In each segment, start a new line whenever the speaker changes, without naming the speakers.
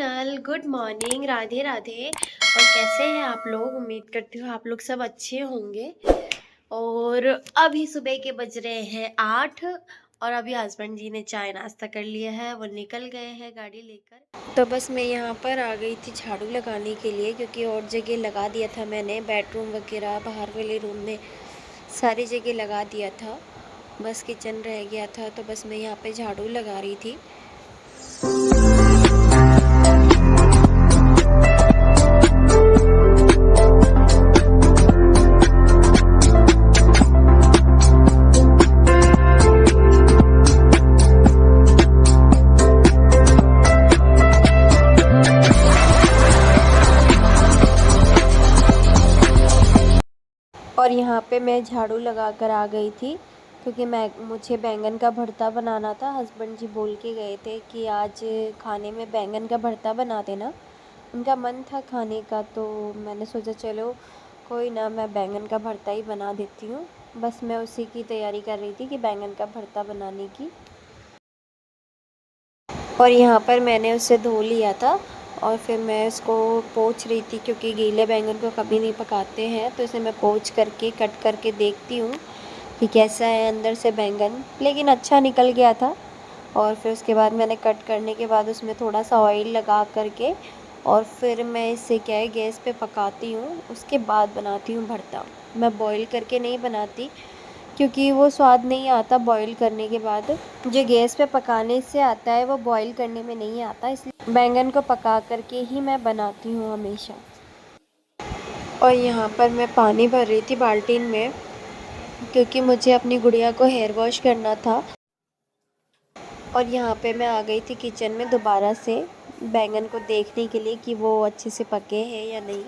Sonal, good morning. Radhe Radhe. और कैसे हैं आप लोग? उम्मीद करती हूँ आप लोग सब अच्छे होंगे। और अभी सुबह के बज रहे हैं 8। और अभी हस्बैंड जी ने चाय नाश्ता कर लिया है, वो निकल गए हैं गाड़ी लेकर। तो बस मैं यहाँ पर आ गई थी झाड़ू लगाने के लिए, क्योंकि और जगह लगा दिया था मैंने, बेडरूम वगैरह बाहर वाले रूम में सारी जगह लगा दिया था, बस किचन रह गया था। तो बस मैं यहाँ पे झाड़ू लगा रही थी। और यहाँ पे मैं झाड़ू लगा कर आ गई थी, क्योंकि मुझे बैंगन का भरता बनाना था। हस्बैंड जी बोल के गए थे कि आज खाने में बैंगन का भरता बना देना, उनका मन था खाने का। तो मैंने सोचा चलो कोई ना, मैं बैंगन का भरता ही बना देती हूँ। बस मैं उसी की तैयारी कर रही थी कि बैंगन का भरता बनाने की। और यहाँ पर मैंने उसे धो लिया था और फिर मैं इसको पोंछ रही थी, क्योंकि गीले बैंगन को कभी नहीं पकाते हैं। तो इसे मैं पोंछ करके कट करके देखती हूँ कि कैसा है अंदर से बैंगन, लेकिन अच्छा निकल गया था। और फिर उसके बाद मैंने कट करने के बाद उसमें थोड़ा सा ऑयल लगा करके और फिर मैं इसे क्या है गैस पे पकाती हूँ, उसके बाद बनाती हूँ भरता। मैं बॉईल करके नहीं बनाती, क्योंकि वो स्वाद नहीं आता बॉईल करने के बाद। जो गैस पे पकाने से आता है वो बॉईल करने में नहीं आता, इसलिए बैंगन को पका करके ही मैं बनाती हूँ हमेशा। और यहाँ पर मैं पानी भर रही थी बाल्टीन में, क्योंकि मुझे अपनी गुड़िया को हेयर वॉश करना था। और यहाँ पे मैं आ गई थी किचन में दोबारा से बैंगन को देखने के लिए कि वो अच्छे से पके हैं या नहीं,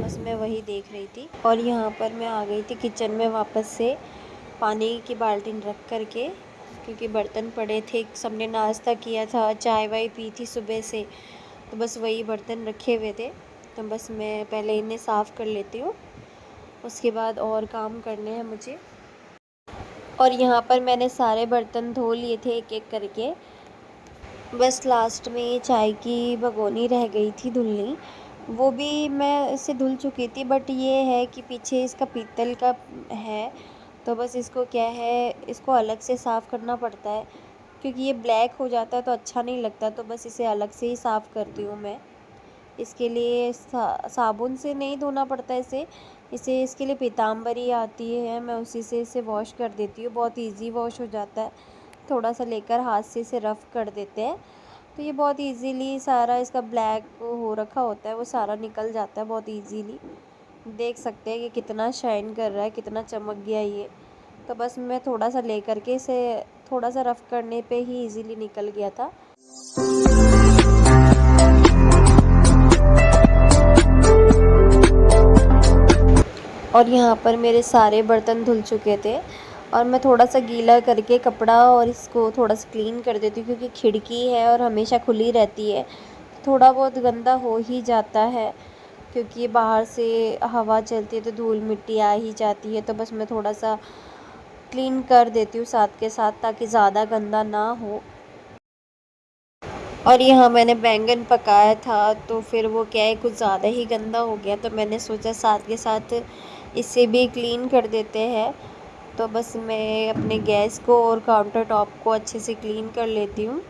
बस मैं वही देख रही थी। और यहाँ पर मैं आ गई थी किचन में वापस से पानी की बाल्टी रख कर के, क्योंकि बर्तन पड़े थे, सबने नाश्ता किया था, चाय वाय पी थी सुबह से, तो बस वही बर्तन रखे हुए थे। तो बस मैं पहले इन्हें साफ़ कर लेती हूँ, उसके बाद और काम करने हैं मुझे। और यहाँ पर मैंने सारे बर्तन धो लिए थे एक एक करके, बस लास्ट में चाय की भगोनी रह गई थी धुलनी, वो भी मैं इससे धुल चुकी थी। बट ये है कि पीछे इसका पीतल का है, तो बस इसको क्या है, इसको अलग से साफ़ करना पड़ता है, क्योंकि ये ब्लैक हो जाता है तो अच्छा नहीं लगता। तो बस इसे अलग से ही साफ़ करती हूँ मैं। इसके लिए साबुन से नहीं धोना पड़ता इसे इसके लिए पीताम्बरी आती है, मैं उसी से इसे वॉश कर देती हूँ। बहुत इजी वॉश हो जाता है, थोड़ा सा लेकर हाथ से इसे रफ़ कर देते हैं, तो ये बहुत इजीली सारा इसका ब्लैक हो रखा होता है वो सारा निकल जाता है बहुत इजीली। देख सकते हैं कि कितना शाइन कर रहा है, कितना चमक गया ये। तो बस मैं थोड़ा सा लेकर के इसे थोड़ा सा रफ़ करने पे ही इजीली निकल गया था। और यहाँ पर मेरे सारे बर्तन धुल चुके थे, और मैं थोड़ा सा गीला करके कपड़ा और इसको थोड़ा सा क्लीन कर देती हूँ, क्योंकि खिड़की है और हमेशा खुली रहती है, थोड़ा बहुत गंदा हो ही जाता है, क्योंकि बाहर से हवा चलती है तो धूल मिट्टी आ ही जाती है। तो बस मैं थोड़ा सा क्लीन कर देती हूँ साथ के साथ, ताकि ज़्यादा गंदा ना हो। और यहाँ मैंने बैंगन पकाया था, तो फिर वो क्या है कुछ ज़्यादा ही गंदा हो गया, तो मैंने सोचा साथ के साथ इसे भी क्लीन कर देते हैं। तो बस मैं अपने गैस को और काउंटर टॉप को अच्छे से क्लीन कर लेती हूँ।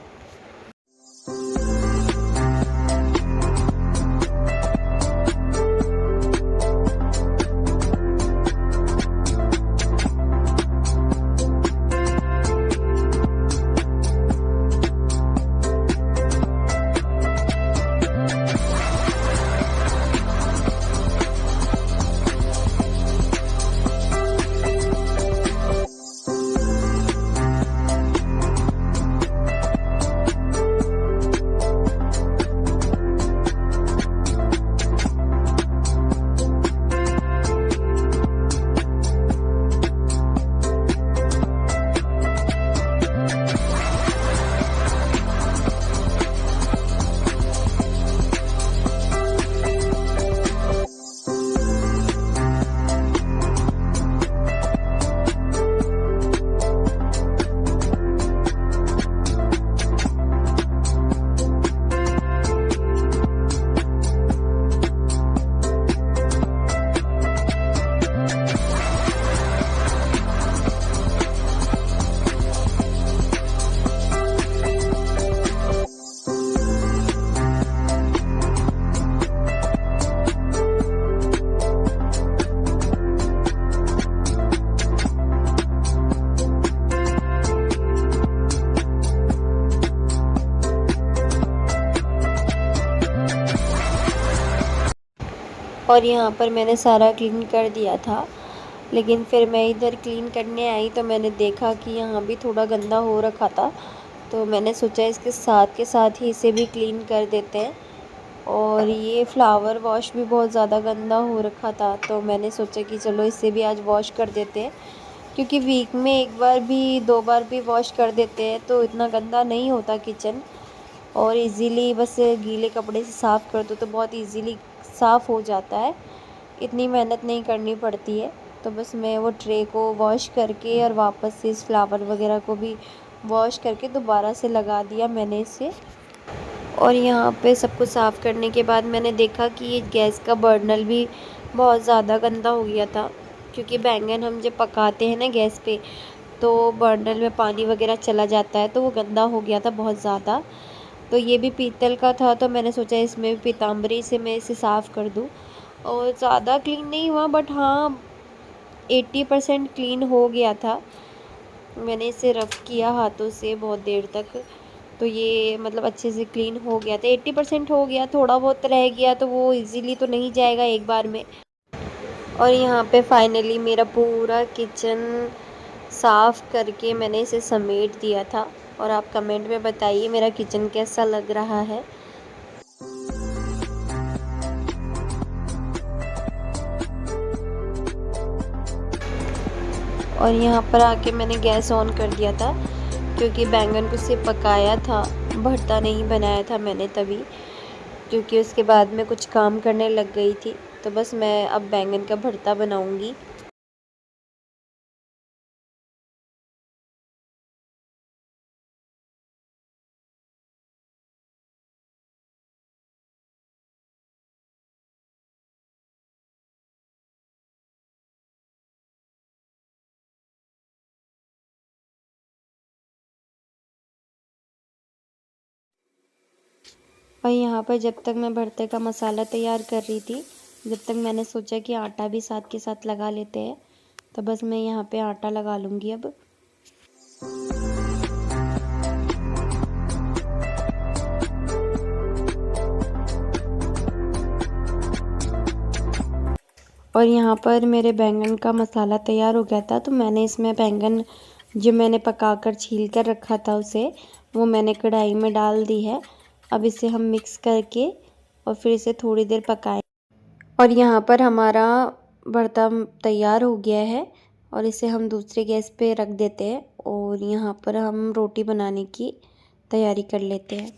और यहाँ पर मैंने सारा क्लीन कर दिया था, लेकिन फिर मैं इधर क्लीन करने आई तो मैंने देखा कि यहाँ भी थोड़ा गंदा हो रखा था। तो मैंने सोचा इसके साथ के साथ ही इसे भी क्लीन कर देते हैं। और ये फ्लावर वॉश भी बहुत ज़्यादा गंदा हो रखा था, तो मैंने सोचा कि चलो इसे भी आज वॉश कर देते हैं, क्योंकि वीक में एक बार भी 2 बार भी वॉश कर देते हैं तो इतना गंदा नहीं होता किचन। और इजीली बस गीले कपड़े से साफ़ कर दो तो बहुत इजीली साफ़ हो जाता है, इतनी मेहनत नहीं करनी पड़ती है। तो बस मैं वो ट्रे को वॉश करके और वापस से इस फ्लावर वगैरह को भी वॉश करके दोबारा से लगा दिया मैंने इसे। और यहाँ पे सब कुछ साफ़ करने के बाद मैंने देखा कि ये गैस का बर्नल भी बहुत ज़्यादा गंदा हो गया था, क्योंकि बैंगन हम जब पकाते हैं ना गैस पे तो बर्नल में पानी वगैरह चला जाता है, तो वो गंदा हो गया था बहुत ज़्यादा। तो ये भी पीतल का था, तो मैंने सोचा इसमें पीताम्बरी से मैं इसे साफ़ कर दूँ। और ज़्यादा क्लीन नहीं हुआ, बट हाँ 80% क्लीन हो गया था। मैंने इसे रफ़ किया हाथों से बहुत देर तक, तो ये मतलब अच्छे से क्लीन हो गया था। 80% हो गया, थोड़ा बहुत रह गया तो वो इजीली तो नहीं जाएगा एक बार में। और यहाँ पे फाइनली मेरा पूरा किचन साफ़ करके मैंने इसे समेट दिया था। और आप कमेंट में बताइए मेरा किचन कैसा लग रहा है। और यहाँ पर आके मैंने गैस ऑन कर दिया था, क्योंकि बैंगन को सिर्फ पकाया था, भरता नहीं बनाया था मैंने तभी, क्योंकि उसके बाद मैं कुछ काम करने लग गई थी। तो बस मैं अब बैंगन का भरता बनाऊंगी। और यहाँ पर जब तक मैं भरते का मसाला तैयार कर रही थी, जब तक मैंने सोचा कि आटा भी साथ के साथ लगा लेते हैं, तो बस मैं यहाँ पे आटा लगा लूँगी अब। और यहाँ पर मेरे बैंगन का मसाला तैयार हो गया था, तो मैंने इसमें बैंगन जो मैंने पकाकर छील कर रखा था उसे, वो मैंने कढ़ाई में डाल दी है। अब इसे हम मिक्स करके और फिर इसे थोड़ी देर पकाएं। और यहाँ पर हमारा भरता तैयार हो गया है, और इसे हम दूसरे गैस पे रख देते हैं और यहाँ पर हम रोटी बनाने की तैयारी कर लेते हैं।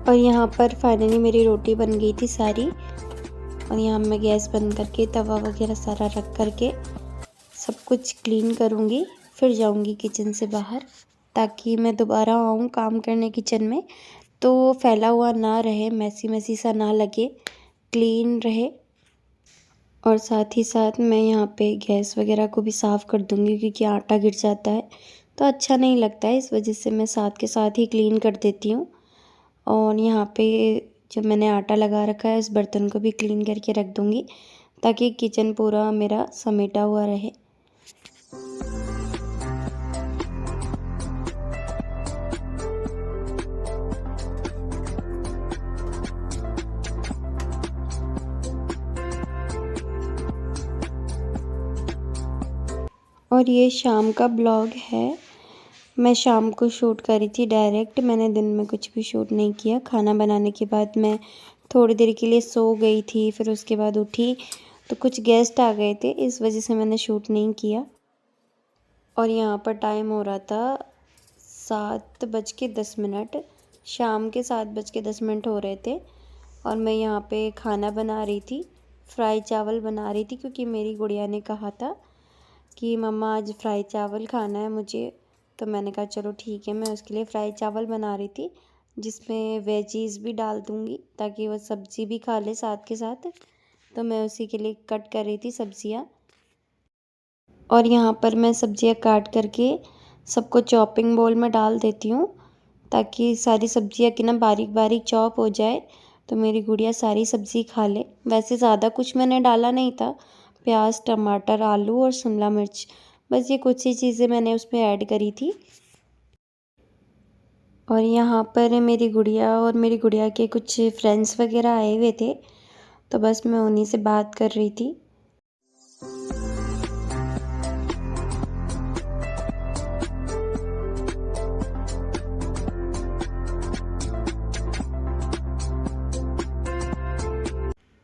और यहाँ पर फाइनली मेरी रोटी बन गई थी सारी। और यहाँ मैं गैस बंद करके तवा वगैरह सारा रख करके सब कुछ क्लीन करूँगी, फिर जाऊँगी किचन से बाहर, ताकि मैं दोबारा आऊँ काम करने किचन में तो फैला हुआ ना रहे, मैसी मैसी सा ना लगे, क्लीन रहे। और साथ ही साथ मैं यहाँ पे गैस वगैरह को भी साफ़ कर दूँगी, क्योंकि आटा गिर जाता है तो अच्छा नहीं लगता है, इस वजह से मैं साथ के साथ ही क्लीन कर देती हूँ। और यहाँ पे जब मैंने आटा लगा रखा है, इस बर्तन को भी क्लीन करके रख दूँगी, ताकि किचन पूरा मेरा समेटा हुआ रहे। और ये शाम का ब्लॉग है, मैं शाम को शूट करी थी डायरेक्ट, मैंने दिन में कुछ भी शूट नहीं किया। खाना बनाने के बाद मैं थोड़ी देर के लिए सो गई थी, फिर उसके बाद उठी तो कुछ गेस्ट आ गए थे, इस वजह से मैंने शूट नहीं किया। और यहाँ पर टाइम हो रहा था 7:10, शाम के 7:10 हो रहे थे। और मैं यहाँ पे खाना बना रही थी, फ्राई चावल बना रही थी, क्योंकि मेरी गुड़िया ने कहा था कि मम्मा आज फ्राई चावल खाना है मुझे। तो मैंने कहा चलो ठीक है, मैं उसके लिए फ़्राई चावल बना रही थी। जिसमें वेजीज़ भी डाल दूँगी ताकि वो सब्ज़ी भी खा ले साथ के साथ। तो मैं उसी के लिए कट कर रही थी सब्ज़ियाँ। और यहाँ पर मैं सब्ज़ियाँ काट करके सबको चॉपिंग बोल में डाल देती हूँ ताकि सारी सब्ज़ियाँ की ना बारीक बारीक चॉप हो जाए, तो मेरी गुड़िया सारी सब्ज़ी खा ले। वैसे ज़्यादा कुछ मैंने डाला नहीं था, प्याज, टमाटर, आलू और शिमला मिर्च, बस ये कुछ ही चीज़ें मैंने उसमें ऐड करी थी। और यहाँ पर मेरी गुड़िया और मेरी गुड़िया के कुछ फ्रेंड्स वगैरह आए हुए थे, तो बस मैं उन्हीं से बात कर रही थी।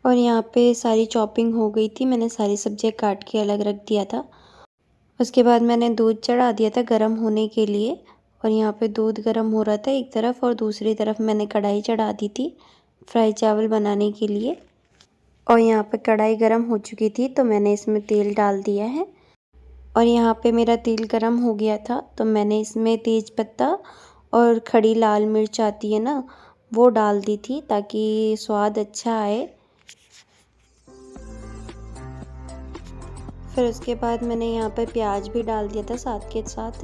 और यहाँ पे सारी चॉपिंग हो गई थी, मैंने सारी सब्जियाँ काट के अलग रख दिया था। उसके बाद मैंने दूध चढ़ा दिया था गरम होने के लिए। और यहाँ पे दूध गरम हो रहा था एक तरफ, और दूसरी तरफ मैंने कढ़ाई चढ़ा दी थी फ्राई चावल बनाने के लिए। और यहाँ पे कढ़ाई गरम हो चुकी थी, तो मैंने इसमें तेल डाल दिया है। और यहाँ पे मेरा तेल गरम हो गया था, तो मैंने इसमें तेज पत्ता और खड़ी लाल मिर्च आती है ना, वो डाल दी थी ताकि स्वाद अच्छा आए। फिर उसके बाद मैंने यहाँ पर प्याज भी डाल दिया था साथ के साथ।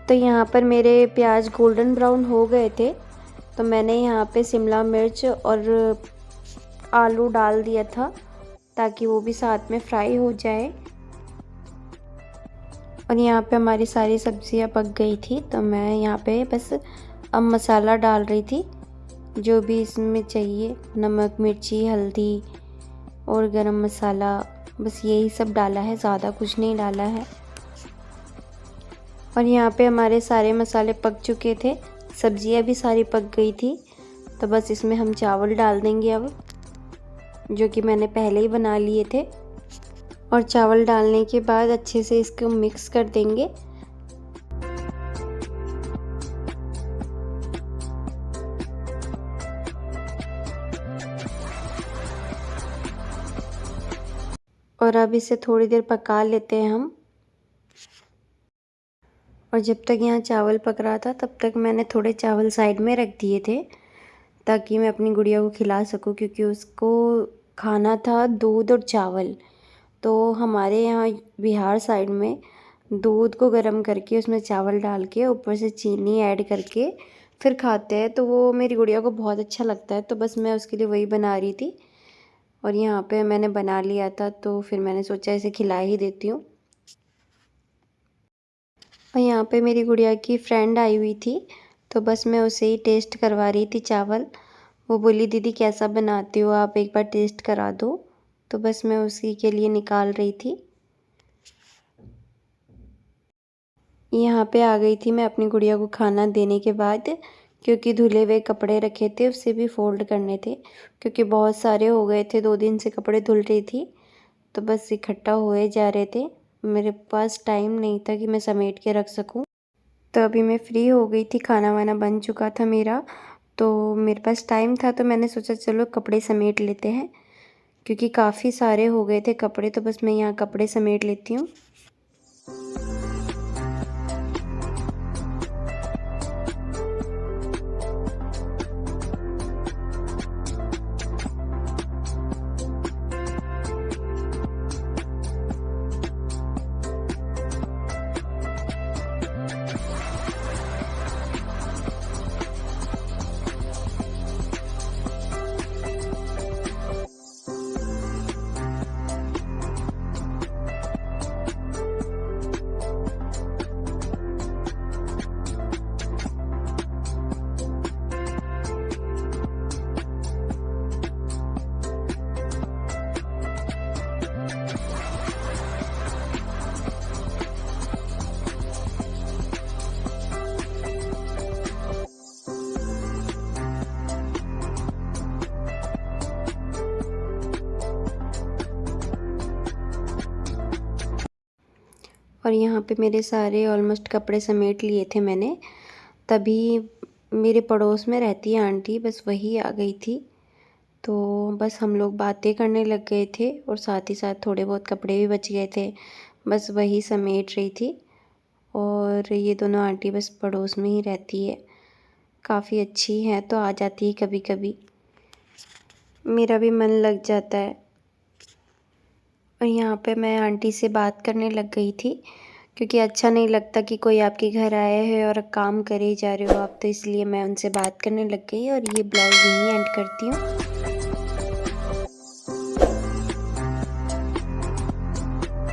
तो यहाँ पर मेरे प्याज गोल्डन ब्राउन हो गए थे, तो मैंने यहाँ पे शिमला मिर्च और आलू डाल दिया था ताकि वो भी साथ में फ्राई हो जाए। और यहाँ पे हमारी सारी सब्जियाँ पक गई थी, तो मैं यहाँ पे बस अब मसाला डाल रही थी जो भी इसमें चाहिए, नमक, मिर्ची, हल्दी और गरम मसाला, बस यही सब डाला है, ज़्यादा कुछ नहीं डाला है। और यहाँ पे हमारे सारे मसाले पक चुके थे, सब्जियाँ भी सारी पक गई थी, तो बस इसमें हम चावल डाल देंगे अब, जो कि मैंने पहले ही बना लिए थे। और चावल डालने के बाद अच्छे से इसको मिक्स कर देंगे। और अब इसे थोड़ी देर पका लेते हैं हम। और जब तक यहाँ चावल पक रहा था, तब तक मैंने थोड़े चावल साइड में रख दिए थे ताकि मैं अपनी गुड़िया को खिला सकूं, क्योंकि उसको खाना था दूध और चावल। तो हमारे यहाँ बिहार साइड में दूध को गर्म करके उसमें चावल डाल के ऊपर से चीनी ऐड करके फिर खाते हैं, तो वो मेरी गुड़िया को बहुत अच्छा लगता है। तो बस मैं उसके लिए वही बना रही थी। और यहाँ पे मैंने बना लिया था, तो फिर मैंने सोचा इसे खिला ही देती हूँ। और यहाँ पे मेरी गुड़िया की फ्रेंड आई हुई थी, तो बस मैं उसे ही टेस्ट करवा रही थी चावल। वो बोली, दीदी कैसा बनाती हो आप, एक बार टेस्ट करा दो। तो बस मैं उसी के लिए निकाल रही थी। यहाँ पे आ गई थी मैं अपनी गुड़िया को खाना देने के बाद, क्योंकि धुले हुए कपड़े रखे थे उससे भी फ़ोल्ड करने थे, क्योंकि बहुत सारे हो गए थे, 2 दिन से कपड़े धुल रही थी, तो बस इकट्ठा हुए जा रहे थे। मेरे पास टाइम नहीं था कि मैं समेट के रख सकूं। तो अभी मैं फ्री हो गई थी, खाना वाना बन चुका था मेरा, तो मेरे पास टाइम था, तो मैंने सोचा चलो कपड़े समेट लेते हैं, क्योंकि काफ़ी सारे हो गए थे कपड़े, तो बस मैं यहाँ कपड़े समेट लेती हूँ। और यहाँ पे मेरे सारे ऑलमोस्ट कपड़े समेट लिए थे मैंने, तभी मेरे पड़ोस में रहती है आंटी, बस वही आ गई थी। तो बस हम लोग बातें करने लग गए थे और साथ ही साथ थोड़े बहुत कपड़े भी बच गए थे, बस वही समेट रही थी। और ये दोनों आंटी बस पड़ोस में ही रहती है, काफ़ी अच्छी हैं, तो आ जाती है कभी कभी, मेरा भी मन लग जाता है। और यहाँ पे मैं आंटी से बात करने लग गई थी, क्योंकि अच्छा नहीं लगता कि कोई आपके घर आया है और काम करे ही जा रहे हो आप, तो इसलिए मैं उनसे बात करने लग गई और ये ब्लॉग यहीं एंड करती हूँ।